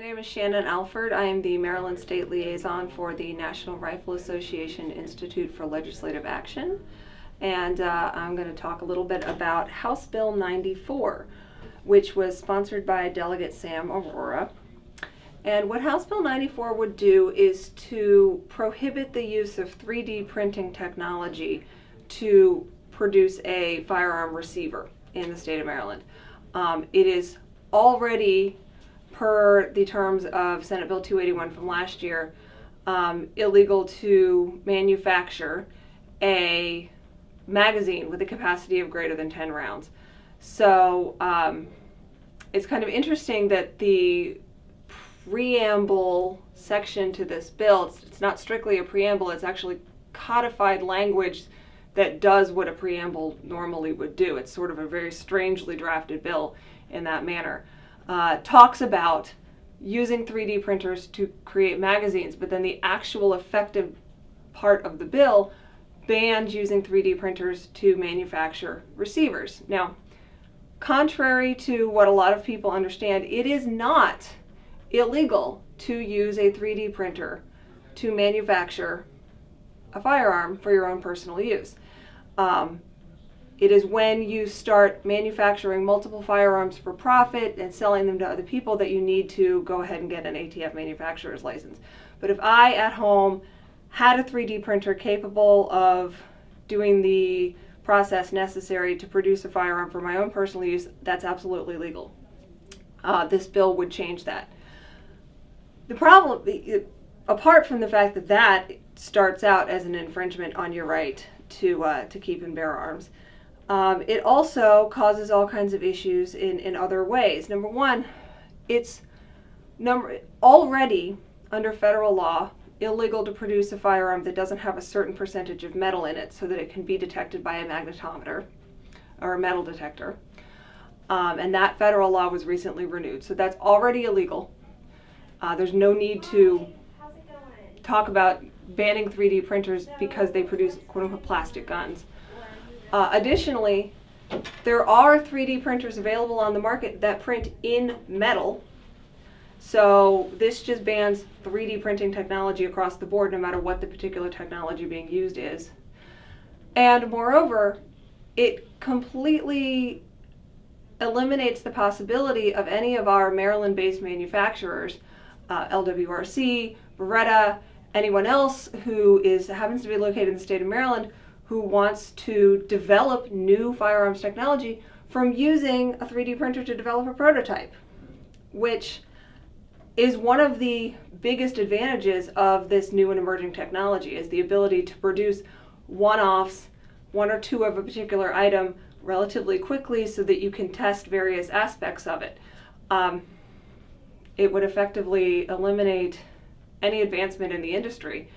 name is Shannon Alford. I am the Maryland State Liaison for the National Rifle Association Institute for Legislative Action. And I'm going to talk a little bit about House Bill 94, which was sponsored by Delegate Sam Aurora. And what House Bill 94 would do is to prohibit the use of 3D printing technology to produce a firearm receiver in the state of Maryland. It is already, per the terms of Senate Bill 281 from last year, illegal to manufacture a magazine with a capacity of greater than 10 rounds. So it's kind of interesting that the preamble section to this bill, it's not strictly a preamble, it's actually codified language that does what a preamble normally would do. It's sort of a very strangely drafted bill in that manner. Talks about using 3D printers to create magazines, but then the actual effective part of the bill bans using 3D printers to manufacture receivers. Now, contrary to what a lot of people understand, it is not illegal to use a 3D printer to manufacture a firearm for your own personal use. It is when you start manufacturing multiple firearms for profit and selling them to other people that you need to go ahead and get an ATF manufacturer's license. But if I at home had a 3D printer capable of doing the process necessary to produce a firearm for my own personal use, that's absolutely legal. This bill would change that. The problem, apart from the fact that that starts out as an infringement on your right to keep and bear arms, it also causes all kinds of issues in other ways. Number one, it's already under federal law illegal to produce a firearm that doesn't have a certain percentage of metal in it so that it can be detected by a magnetometer or a metal detector. And that federal law was recently renewed, so that's already illegal. There's no need to talk about banning 3D printers because they produce quote-unquote plastic guns. Additionally, there are 3D printers available on the market that print in metal. So this just bans 3D printing technology across the board, no matter what the particular technology being used is. And moreover, it completely eliminates the possibility of any of our Maryland-based manufacturers, LWRC, Beretta, anyone else who happens to be located in the state of Maryland who wants to develop new firearms technology from using a 3D printer to develop a prototype, which is one of the biggest advantages of this new and emerging technology, is the ability to produce one-offs, one or two of a particular item relatively quickly so that you can test various aspects of it. It would effectively eliminate any advancement in the industry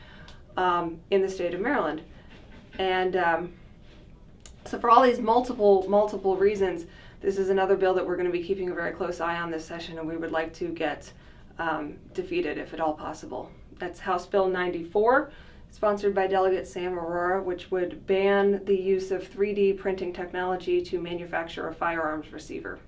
in the state of Maryland. And so for all these multiple reasons, this is another bill that we're going to be keeping a very close eye on this session, and we would like to get defeated if at all possible. That's House Bill 94, sponsored by Delegate Sam Aurora, which would ban the use of 3D printing technology to manufacture a firearms receiver.